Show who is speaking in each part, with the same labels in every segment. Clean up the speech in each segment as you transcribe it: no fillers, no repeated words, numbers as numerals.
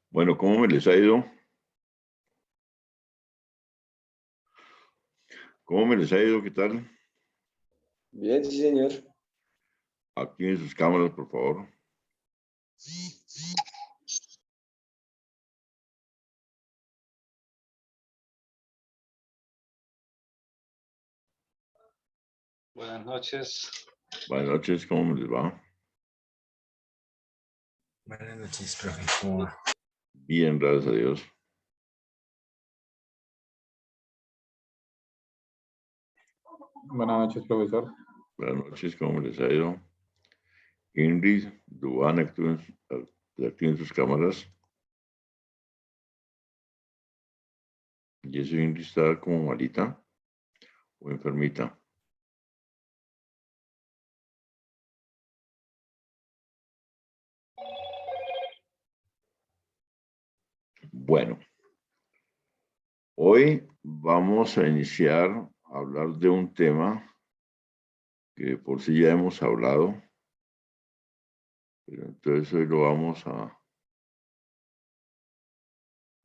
Speaker 1: Bueno, ¿cómo me les ha ido? ¿Cómo me les ha ido? ¿Qué tal?
Speaker 2: Bien, sí, señor.
Speaker 1: Activen sus cámaras, por favor.
Speaker 3: Buenas noches.
Speaker 1: Buenas noches, ¿cómo me les va?
Speaker 4: Buenas noches, profe. ¿Cómo va?
Speaker 1: Bien, gracias a Dios.
Speaker 5: Buenas noches, profesor.
Speaker 1: Buenas noches, ¿cómo me les ha ido? Ingrid, Dubán, activen sus cámaras. ¿Y eso Ingrid está como malita o enfermita? Bueno, hoy vamos a iniciar a hablar de un tema que por sí ya hemos hablado, pero entonces hoy lo vamos a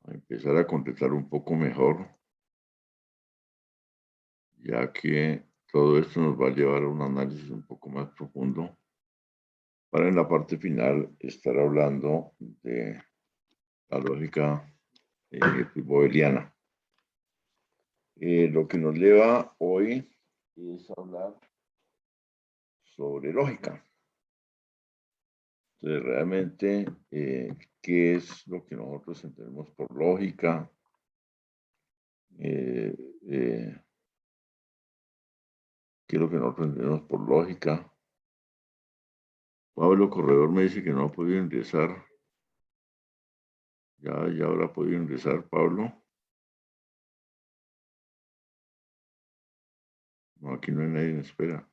Speaker 1: empezar a contestar un poco mejor, ya que todo esto nos va a llevar a un análisis un poco más profundo para en la parte final estar hablando de la lógica booleana. Lo que nos lleva hoy es hablar sobre lógica. Entonces, realmente, ¿qué es lo que nosotros entendemos por lógica? ¿Qué es lo que nosotros entendemos por lógica? Pablo Corredor me dice que no ha podido ingresar. Ya habrá podido ingresar, Pablo. No, aquí no hay nadie en espera.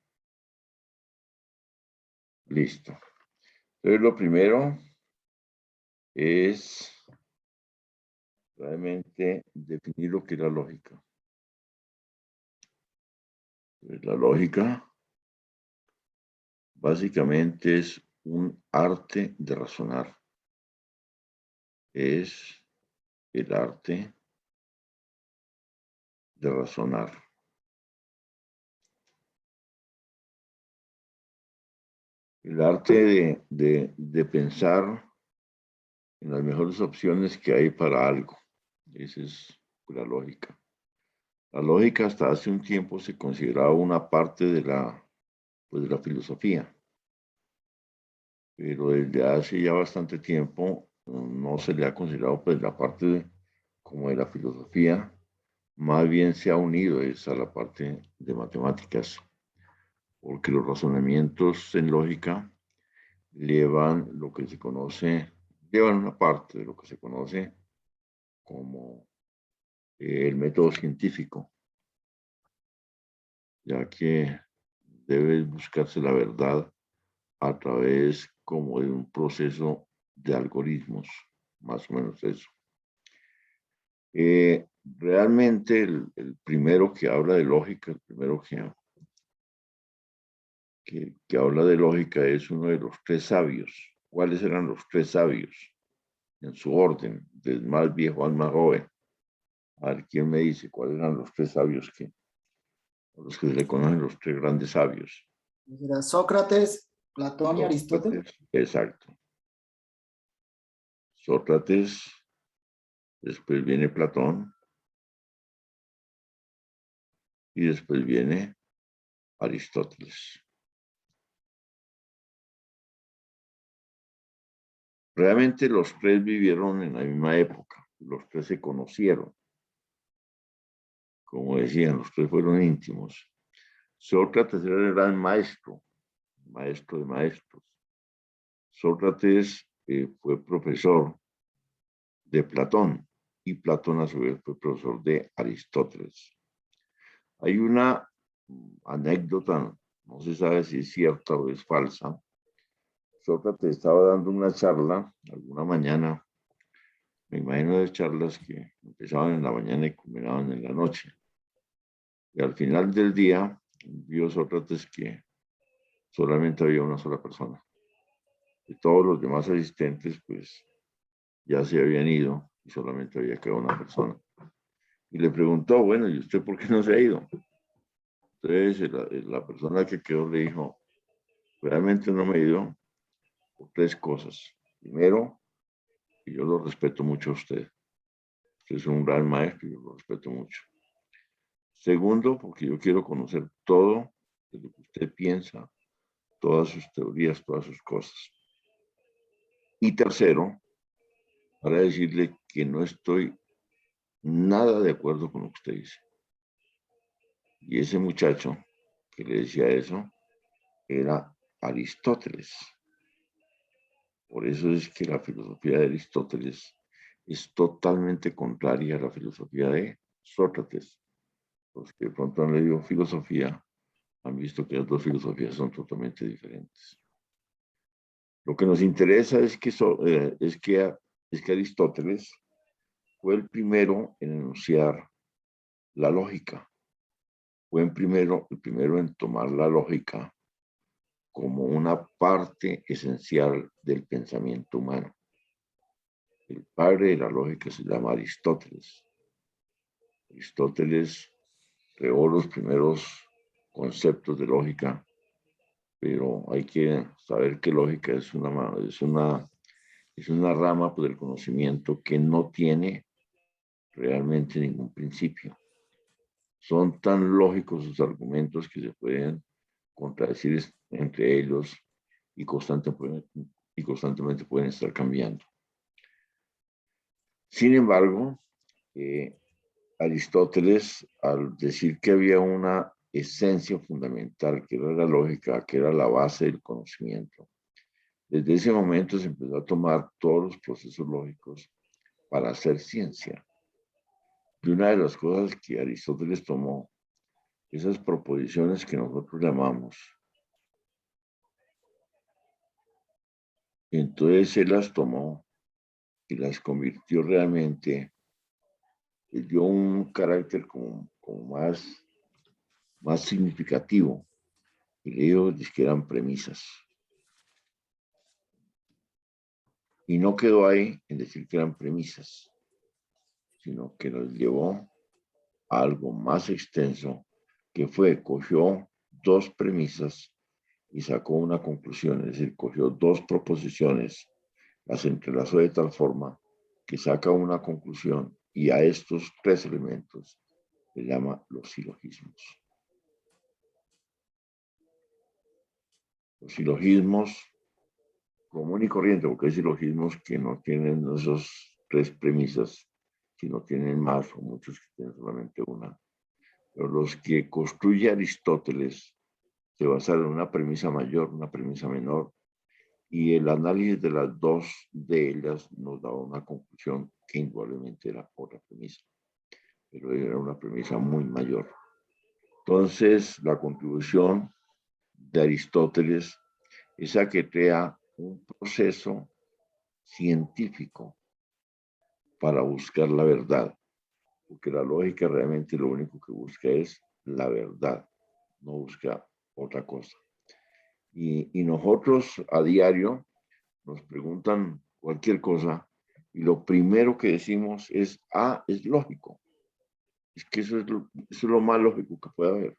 Speaker 1: Listo. Entonces, lo primero es realmente definir lo que es la lógica. Entonces, la lógica básicamente es un arte de razonar. Es el arte de razonar. El arte de pensar en las mejores opciones que hay para algo. Esa es la lógica. La lógica hasta hace un tiempo se consideraba una parte de la filosofía, pero desde hace ya bastante tiempo no se le ha considerado pues la parte como de la filosofía, más bien se ha unido es a la parte de matemáticas, porque los razonamientos en lógica llevan lo que se conoce, llevan una parte de lo que se conoce como el método científico, ya que debe buscarse la verdad a través como de un proceso de algoritmos, más o menos eso. Realmente el primero que habla de lógica, el primero que habla de lógica es uno de los tres sabios. ¿Cuáles eran los tres sabios? En su orden, del más viejo al más joven. A ver, ¿quién me dice cuáles eran los tres sabios los que se le conocen los tres grandes sabios?
Speaker 6: Era Sócrates, Platón y Aristóteles.
Speaker 1: Exacto. Sócrates, después viene Platón y después viene Aristóteles. Realmente los tres vivieron en la misma época, los tres se conocieron. Como decían, los tres fueron íntimos. Sócrates era el gran maestro, maestro de maestros. Sócrates fue profesor de Platón y Platón a su vez fue profesor de Aristóteles. Hay una anécdota, no se sabe si es cierta o es falsa. Sócrates estaba dando una charla alguna mañana, me imagino de charlas que empezaban en la mañana y culminaban en la noche. Y al final del día vio Sócrates que solamente había una sola persona. Y todos los demás asistentes pues ya se habían ido y solamente había quedado una persona. Y le preguntó, bueno, ¿y usted por qué no se ha ido? Entonces la persona que quedó le dijo, realmente no me he ido por tres cosas. Primero, que yo lo respeto mucho a usted. Usted es un gran maestro y yo lo respeto mucho. Segundo, porque yo quiero conocer todo de lo que usted piensa, todas sus teorías, todas sus cosas. Y tercero, para decirle que no estoy nada de acuerdo con lo que usted dice. Y ese muchacho que le decía eso era Aristóteles. Por eso es que la filosofía de Aristóteles es totalmente contraria a la filosofía de Sócrates. Los que de pronto han leído filosofía han visto que las dos filosofías son totalmente diferentes. Lo que nos interesa es que Aristóteles fue el primero en enunciar la lógica. Fue el primero en tomar la lógica como una parte esencial del pensamiento humano. El padre de la lógica se llama Aristóteles. Aristóteles creó los primeros conceptos de lógica, pero hay que saber que lógica es una rama del conocimiento que no tiene realmente ningún principio. Son tan lógicos sus argumentos que se pueden contradecir entre ellos y constantemente pueden estar cambiando. Sin embargo, Aristóteles, al decir que había una esencia fundamental, que era la lógica, que era la base del conocimiento, desde ese momento se empezó a tomar todos los procesos lógicos para hacer ciencia. Y una de las cosas que Aristóteles tomó, esas proposiciones que nosotros llamamos, entonces él las tomó y las convirtió realmente, le dio un carácter como más significativo, y le dijo que eran premisas. Y no quedó ahí en decir que eran premisas, sino que nos llevó a algo más extenso, que cogió dos premisas y sacó una conclusión, es decir, cogió dos proposiciones, las entrelazó de tal forma que saca una conclusión, y a estos tres elementos se llama los silogismos. Los silogismos común y corriente, porque hay silogismos que no tienen esas tres premisas, sino tienen más, o muchos que tienen solamente una. Pero los que construye Aristóteles se basaron en una premisa mayor, una premisa menor, y el análisis de las dos de ellas nos daba una conclusión que indudablemente era otra premisa, pero era una premisa muy mayor. Entonces, la contribución de Aristóteles es a que crea un proceso científico para buscar la verdad, porque la lógica realmente lo único que busca es la verdad, no busca otra cosa. Y nosotros a diario nos preguntan cualquier cosa y lo primero que decimos es lógico. Es que eso es lo más lógico que puede haber.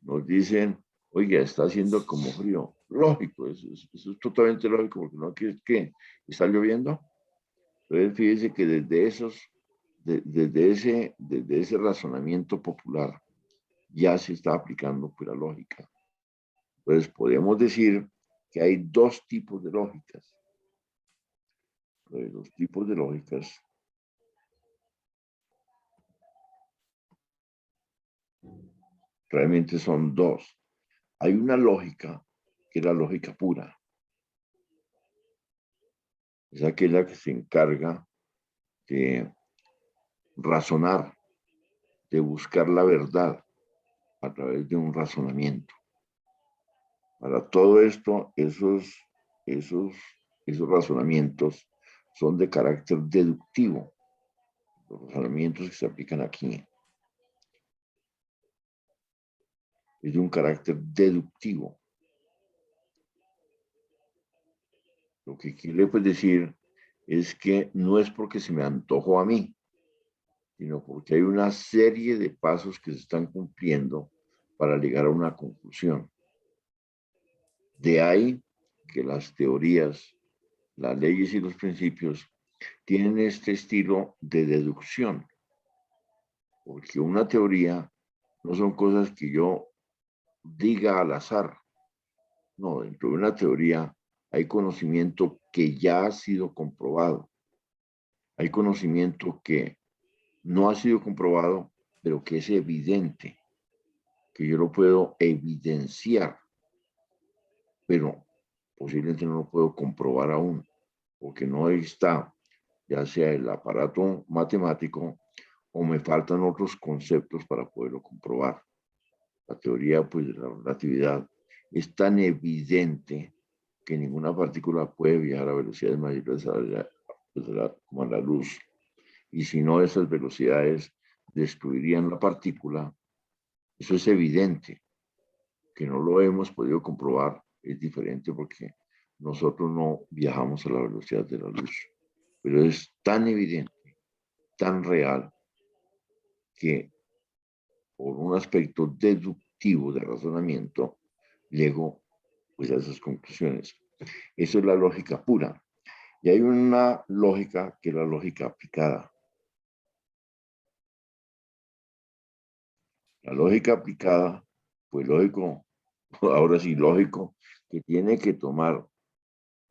Speaker 1: Nos dicen, oiga, está haciendo como frío. Lógico, eso es totalmente lógico, porque no es que está lloviendo. Entonces, fíjese que desde ese razonamiento popular ya se está aplicando pura lógica. Entonces, podemos decir que hay dos tipos de lógicas. Los tipos de lógicas realmente son dos. Hay una lógica que es la lógica pura. Es aquella que se encarga de razonar, de buscar la verdad a través de un razonamiento. Para todo esto, esos razonamientos son de carácter deductivo, los razonamientos que se aplican aquí. Es de un carácter deductivo. Lo que quiere decir es que no es porque se me antojó a mí, sino porque hay una serie de pasos que se están cumpliendo para llegar a una conclusión. De ahí que las teorías, las leyes y los principios tienen este estilo de deducción, porque una teoría no son cosas que yo diga al azar. No, dentro de una teoría hay conocimiento que ya ha sido comprobado. Hay conocimiento que no ha sido comprobado, pero que es evidente, que yo lo puedo evidenciar, pero posiblemente no lo puedo comprobar aún, porque no está, ya sea el aparato matemático o me faltan otros conceptos para poderlo comprobar. La teoría, pues, de la relatividad es tan evidente que ninguna partícula puede viajar a velocidades mayores como a la luz. Y si no, esas velocidades destruirían la partícula. Eso es evidente. Que no lo hemos podido comprobar es diferente porque nosotros no viajamos a la velocidad de la luz. Pero es tan evidente, tan real, que por un aspecto deductivo de razonamiento, llego pues, a esas conclusiones. Eso es la lógica pura. Y hay una lógica que es la lógica aplicada. La lógica aplicada, pues lógico, ahora sí lógico, que tiene que tomar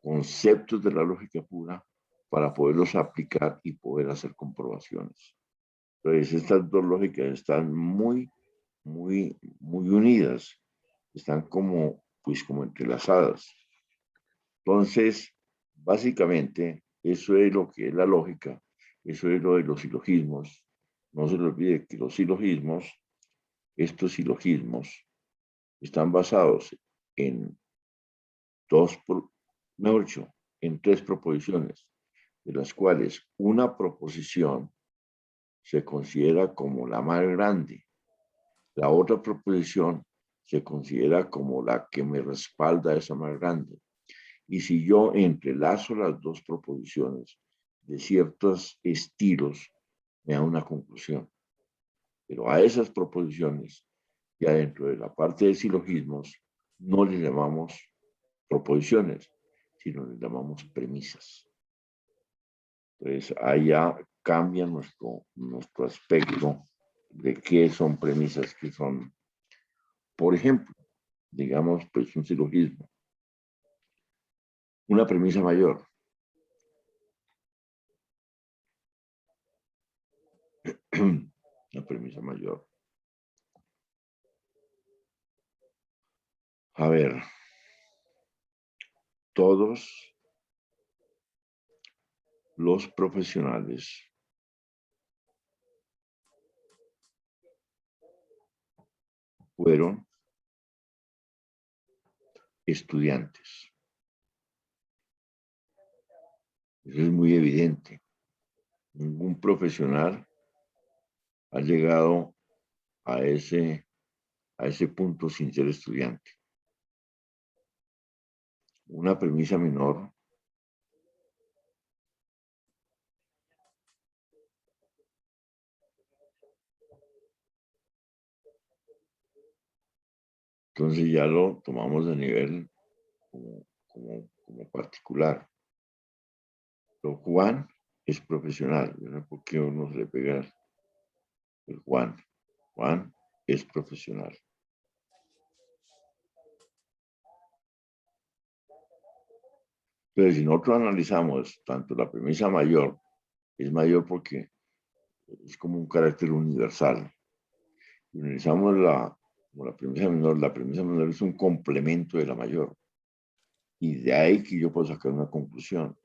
Speaker 1: conceptos de la lógica pura para poderlos aplicar y poder hacer comprobaciones. Entonces, estas dos lógicas están muy unidas, están pues como entrelazadas. Entonces, básicamente, eso es lo que es la lógica, eso es lo de los silogismos. No se le olvide que los silogismos, estos silogismos, están basados en mejor dicho, en tres proposiciones, de las cuales una proposición se considera como la más grande. La otra proposición se considera como la que me respalda esa más grande. Y si yo entrelazo las dos proposiciones de ciertos estilos, me da una conclusión. Pero a esas proposiciones, ya dentro de la parte de silogismos, no les llamamos proposiciones, sino les llamamos premisas. Entonces, ahí ya cambia nuestro aspecto de qué son premisas, qué son, por ejemplo, digamos, pues un silogismo. Una premisa mayor. Una premisa mayor. A ver, todos los profesionales fueron estudiantes. Eso es muy evidente. Ningún profesional ha llegado a ese punto sin ser estudiante. Una premisa menor. Entonces ya lo tomamos de nivel como particular. Pero Juan es profesional. Yo no sé por qué uno se le pega el Juan. Juan es profesional. Pero si nosotros analizamos tanto la premisa mayor, es mayor porque es como un carácter universal. Si analizamos la premisa menor es un complemento de la mayor. Y de ahí que yo puedo sacar una conclusión.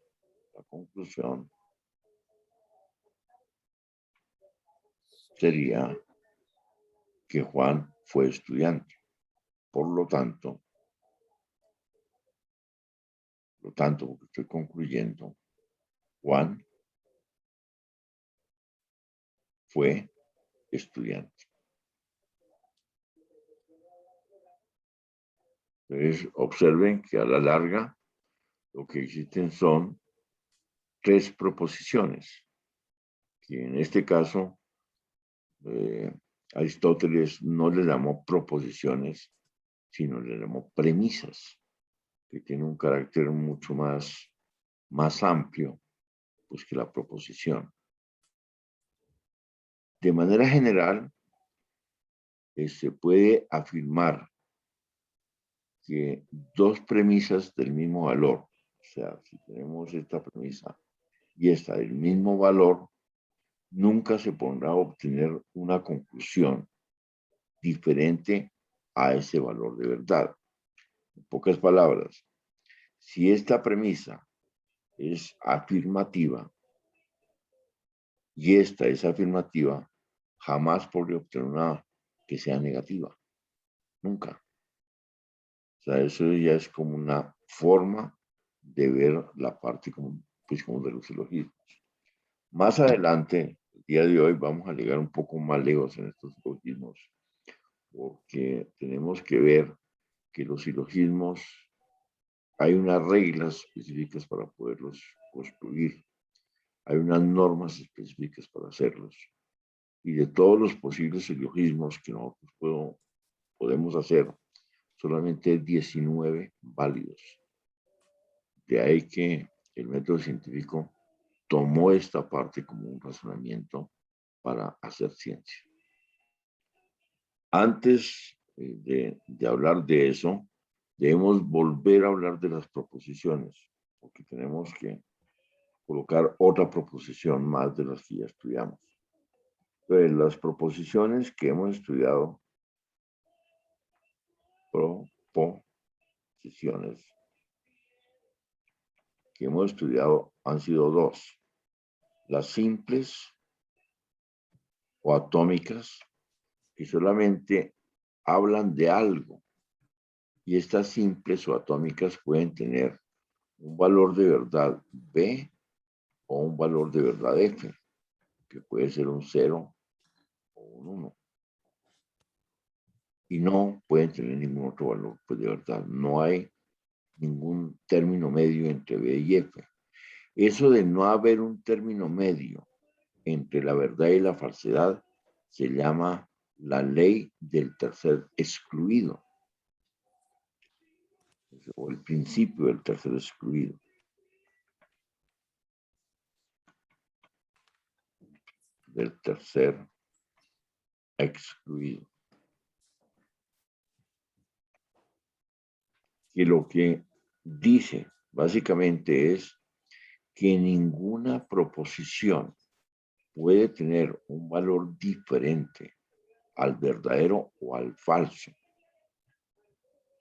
Speaker 1: La conclusión sería que Juan fue estudiante. Por lo tanto, porque estoy concluyendo, Juan fue estudiante. Entonces, observen que a la larga lo que existen son tres proposiciones, que en este caso Aristóteles no le llamó proposiciones, sino le llamó premisas, que tiene un carácter mucho más amplio pues, que la proposición. De manera general, se puede afirmar que dos premisas del mismo valor, o sea, si tenemos esta premisa y esta del mismo valor, nunca se podrá obtener una conclusión diferente a ese valor de verdad. En pocas palabras, si esta premisa es afirmativa y esta es afirmativa, jamás podría obtener una que sea negativa. Nunca. O sea, eso ya es como una forma de ver la parte como de los silogismos. Más adelante, el día de hoy, vamos a llegar un poco más lejos en estos silogismos, porque tenemos que ver que los silogismos hay unas reglas específicas para poderlos construir, hay unas normas específicas para hacerlos, y de todos los posibles silogismos que nosotros podemos hacer, solamente 19 válidos. De ahí que el método científico tomó esta parte como un razonamiento para hacer ciencia. Antes de hablar de eso, debemos volver a hablar de las proposiciones, porque tenemos que colocar otra proposición más de las que ya estudiamos. Entonces, las proposiciones que hemos estudiado, proposiciones que hemos estudiado han sido dos: las simples o atómicas, que solamente hablan de algo, y estas simples o atómicas pueden tener un valor de verdad B o un valor de verdad F, que puede ser un 0 o un 1. Y no pueden tener ningún otro valor, pues de verdad, no hay ningún término medio entre B y F. Eso de no haber un término medio entre la verdad y la falsedad se llama la ley del tercer excluido, o el principio del tercer excluido. Del tercer excluido. Y lo que dice básicamente es que ninguna proposición puede tener un valor diferente al verdadero o al falso.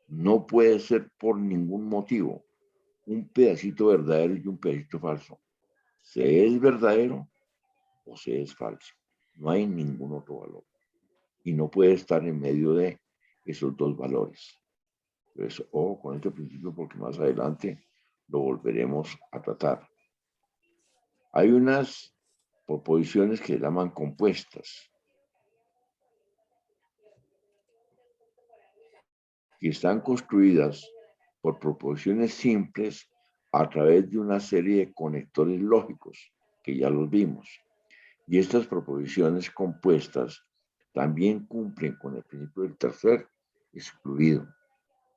Speaker 1: No puede ser por ningún motivo un pedacito verdadero y un pedacito falso. Se es verdadero o se es falso. No hay ningún otro valor. Y no puede estar en medio de esos dos valores. Entonces, ojo con este principio porque más adelante lo volveremos a tratar. Hay unas proposiciones que se llaman compuestas, que están construidas por proposiciones simples a través de una serie de conectores lógicos, que ya los vimos. Y estas proposiciones compuestas también cumplen con el principio del tercer excluido.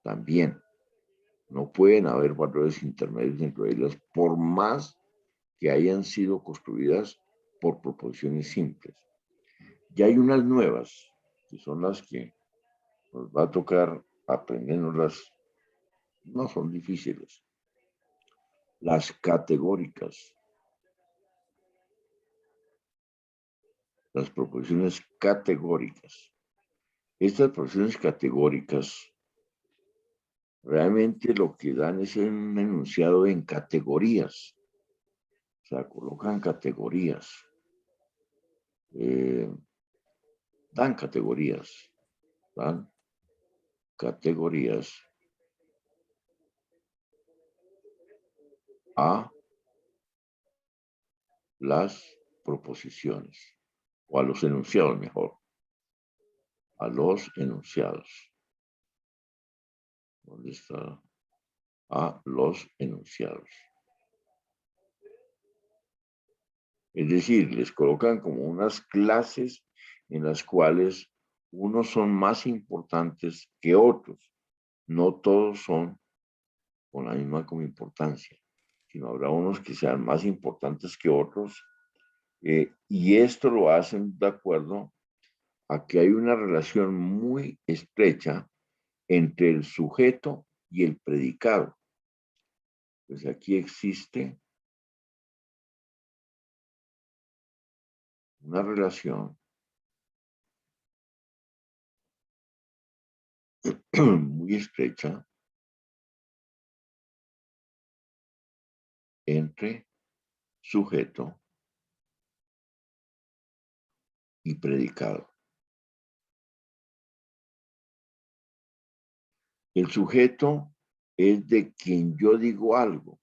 Speaker 1: También no pueden haber valores intermedios dentro de ellas, por más que hayan sido construidas por proposiciones simples. Y hay unas nuevas, que son las que nos va a tocar aprendernoslas. No son difíciles. Las categóricas. Las proposiciones categóricas. Estas proposiciones categóricas realmente lo que dan es un enunciado en categorías. O sea, colocan categorías. Dan categorías. Dan categorías a las proposiciones, o a los enunciados mejor, a los enunciados. ¿Dónde está? A los enunciados. ¿Dónde está? A los enunciados. Es decir, les colocan como unas clases en las cuales unos son más importantes que otros. No todos son con la misma como importancia, sino habrá unos que sean más importantes que otros. Y esto lo hacen de acuerdo a que hay una relación muy estrecha entre el sujeto y el predicado. Pues aquí existe una relación muy estrecha entre sujeto y predicado. El sujeto es de quien yo digo algo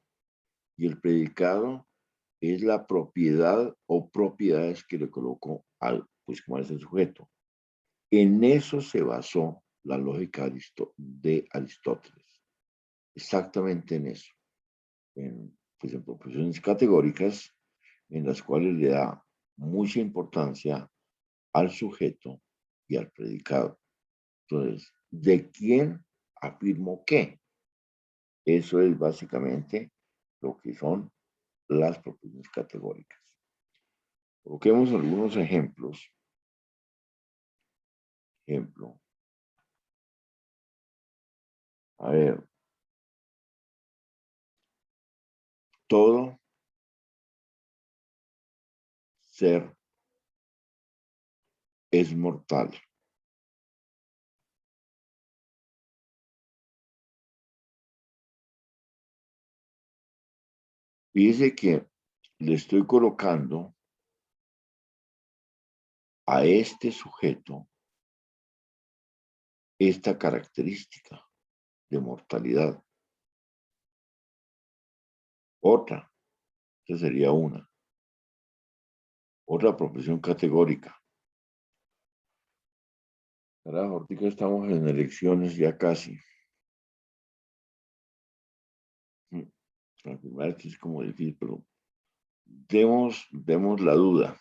Speaker 1: y el predicado es la propiedad o propiedades que le coloco al, pues como es el sujeto. En eso se basó la lógica de Aristóteles. Exactamente en eso. Pues en proposiciones categóricas en las cuales le da mucha importancia al sujeto y al predicado. Entonces, ¿de quién afirmo qué? Eso es básicamente lo que son las proposiciones categóricas. Coloquemos algunos ejemplos. Ejemplo. A ver. Todo ser es mortal. Fíjese que le estoy colocando a este sujeto esta característica de mortalidad. Otra, esa sería una. Otra profesión categórica. Carajo, ahorita estamos en elecciones ya casi. Afirmar que es como difícil, pero demos la duda.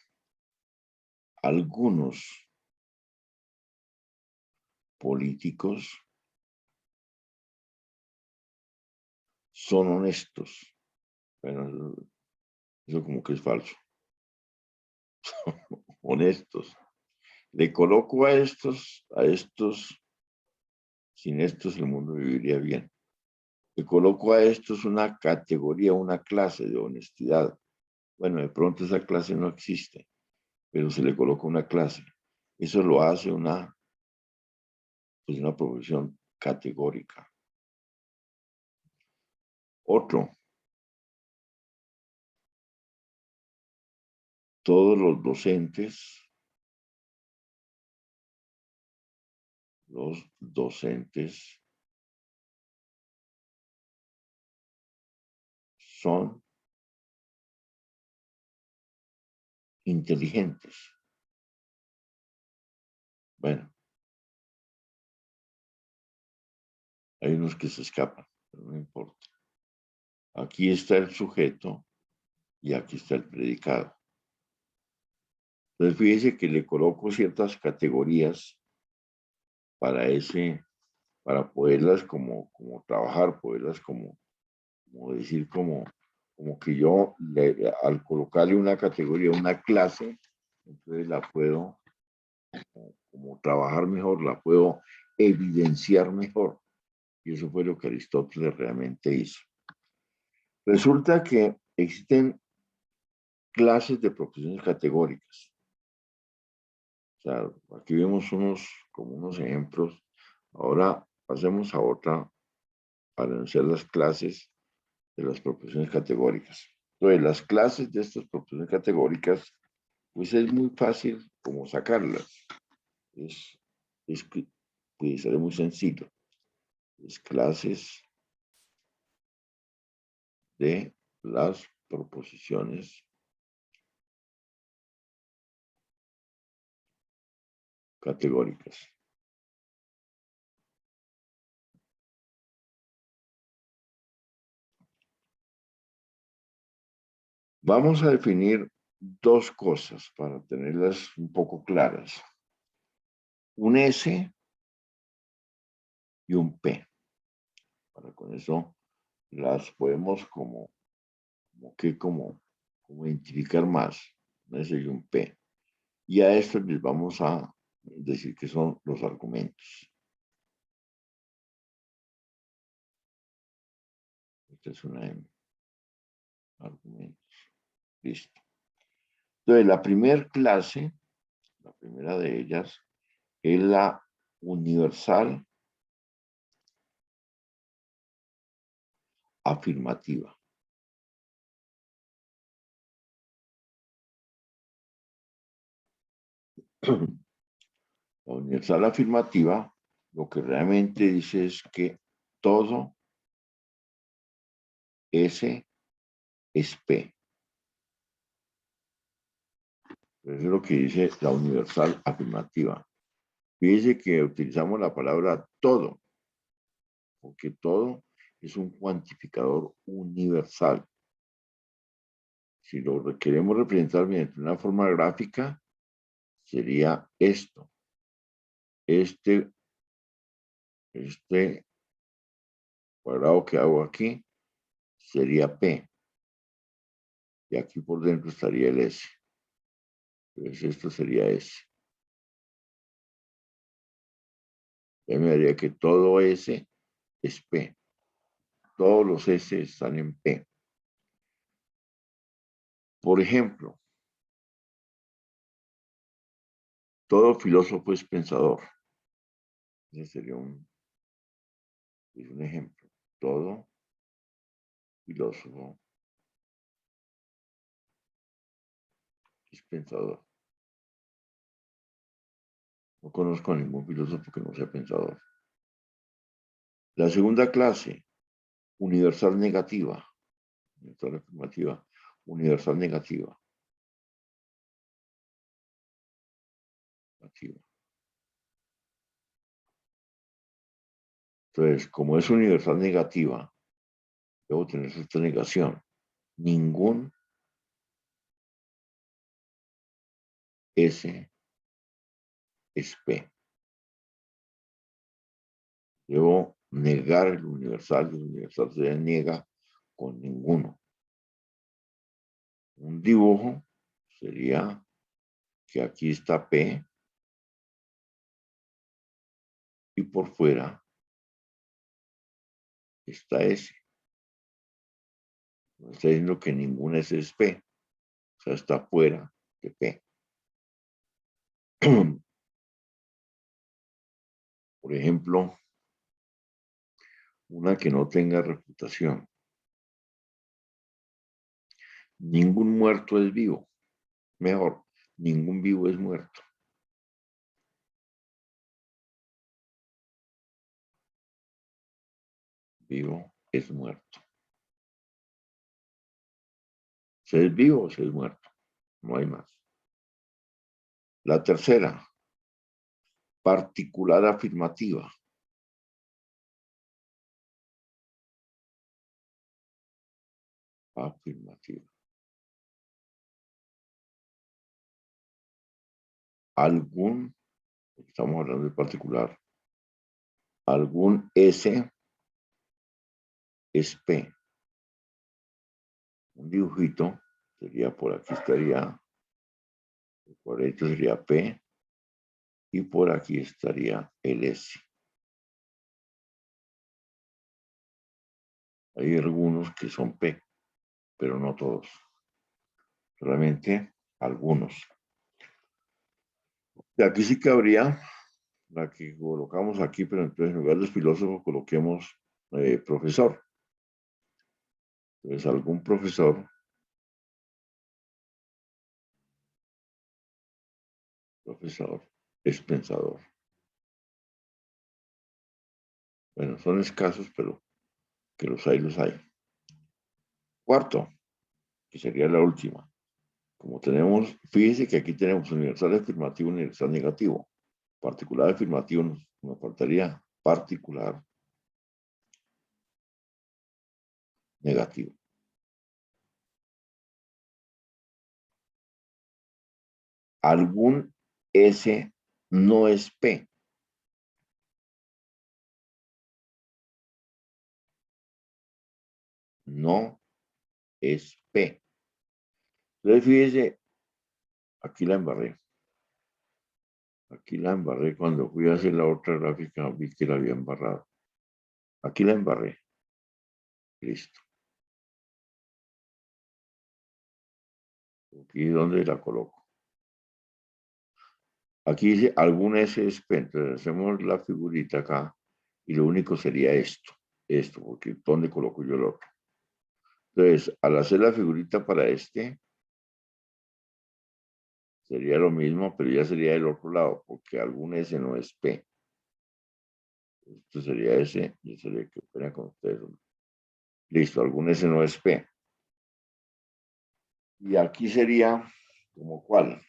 Speaker 1: Algunos políticos son honestos. Bueno, eso como que es falso. Honestos. Le coloco a estos, sin estos el mundo viviría bien. Le coloco a estos una categoría, una clase de honestidad. Bueno, de pronto esa clase no existe, pero se le coloca una clase. Eso lo hace pues una profesión categórica. Otro, todos los docentes son inteligentes. Bueno, hay unos que se escapan, pero no importa. Aquí está el sujeto y aquí está el predicado. Entonces, fíjese que le coloco ciertas categorías para poderlas como trabajar, poderlas como decir, como que yo, al colocarle una categoría, una clase, entonces la puedo como trabajar mejor, la puedo evidenciar mejor. Y eso fue lo que Aristóteles realmente hizo. Resulta que existen clases de profesiones categóricas. O sea, aquí vemos como unos ejemplos. Ahora pasemos a otra para anunciar las clases de las profesiones categóricas. Entonces, las clases de estas profesiones categóricas, pues es muy fácil como sacarlas. Puede ser muy sencillo. Es clases de las proposiciones categóricas. Vamos a definir dos cosas para tenerlas un poco claras. Un S y un P. Para con eso las podemos como identificar más. Un S y un P. Y a esto les vamos a decir que son los argumentos. Esta es una M. Argumentos. Listo. Entonces, la primera clase, la primera de ellas, es la universal afirmativa. La universal afirmativa lo que realmente dice es que todo S es P. Eso es lo que dice la universal afirmativa. Fíjese que utilizamos la palabra todo, porque todo es un cuantificador universal. Si lo queremos representar mediante una forma gráfica, sería esto. Este cuadrado que hago aquí sería P. Y aquí por dentro estaría el S. Entonces esto sería S. Ya me daría que todo S es P. Todos los S están en P. Por ejemplo, todo filósofo es pensador. Ese sería un ejemplo. Todo filósofo es pensador. No conozco a ningún filósofo que no sea pensador. La segunda clase, universal negativa. Universal afirmativa. Universal negativa. Entonces, como es universal negativa, debo tener esta negación. Ningún S es P. Debo negar el universal se niega con ninguno. Un dibujo sería que aquí está P y por fuera está S. No está diciendo que ningún S es P. O sea, está fuera de P. Por ejemplo, una que no tenga reputación. Ningún muerto es vivo. Mejor, ningún vivo es muerto. Vivo es muerto. Se es vivo o se es muerto. No hay más. La tercera, particular afirmativa. Afirmativa. Estamos hablando de particular, algún S es P. Un dibujito sería por aquí estaría, el cuadrito sería P y por aquí estaría el S. Hay algunos que son P, pero no todos. Realmente algunos. De aquí sí cabría la que colocamos aquí, pero entonces en lugar de filósofo coloquemos profesor. Entonces algún profesor es pensador. Bueno, son escasos, pero que los hay, los hay. Cuarto, que sería la última. Como tenemos, fíjense que aquí tenemos universal afirmativo, universal negativo. Particular afirmativo nos faltaría particular negativo. Algún S no es P. No es P. Entonces, fíjese, aquí la embarré. Aquí la embarré cuando fui a hacer la otra gráfica, vi que la había embarrado. Aquí la embarré. Listo. Aquí donde la coloco. Aquí dice algún S es P. Entonces hacemos la figurita acá y lo único sería esto. Esto, porque ¿dónde coloco yo el otro? Entonces, al hacer la figurita para este, sería lo mismo, pero ya sería del otro lado, porque algún S no es P. Esto sería S, y sería que pena con ustedes. Listo, algún S no es P. Y aquí sería como cuál.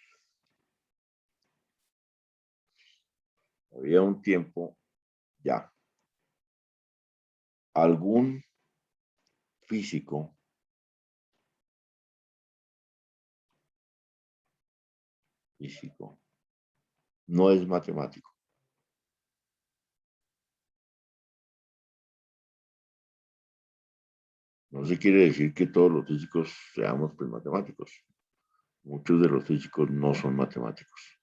Speaker 1: Había un tiempo ya. Algún físico no es matemático. No se quiere decir que todos los físicos seamos pues, matemáticos. Muchos de los físicos no son matemáticos.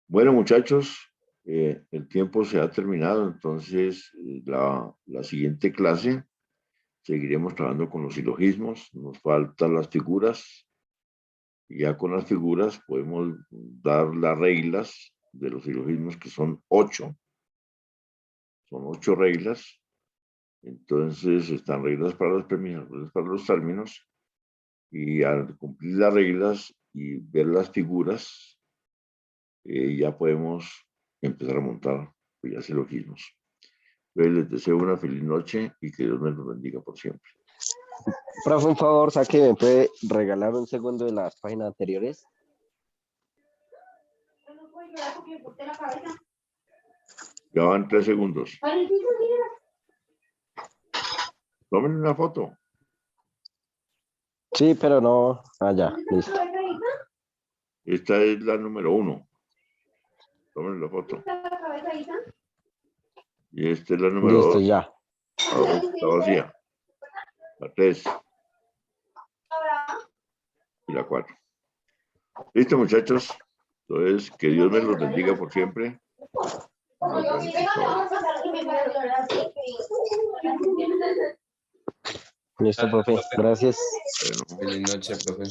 Speaker 1: Bueno, muchachos, el tiempo se ha terminado, entonces la siguiente clase seguiremos trabajando con los silogismos. Nos faltan las figuras. Y ya con las figuras podemos dar las reglas de los silogismos, que son 8. Son 8 reglas. Entonces están reglas para las premisas, reglas para los términos. Y al cumplir las reglas y ver las figuras, ya podemos empezar a montar ya silogismos. Entonces les deseo una feliz noche y que Dios me los bendiga por siempre.
Speaker 7: Profe, un favor, ¿sabe me puede regalar un segundo de las páginas anteriores?
Speaker 1: Ya van 3 segundos. Tomen una foto.
Speaker 7: Sí, pero no. Ah, ya, listo.
Speaker 1: Esta es la número 1. Tomen la foto. Y esta es la número 2.
Speaker 7: Listo, ya.
Speaker 1: Ahora está vacía. La 3. Y la 4. Listo, muchachos. Entonces, que Dios me los bendiga por siempre.
Speaker 7: Listo, profe. Gracias.
Speaker 1: Bueno.
Speaker 2: Feliz noche, profe.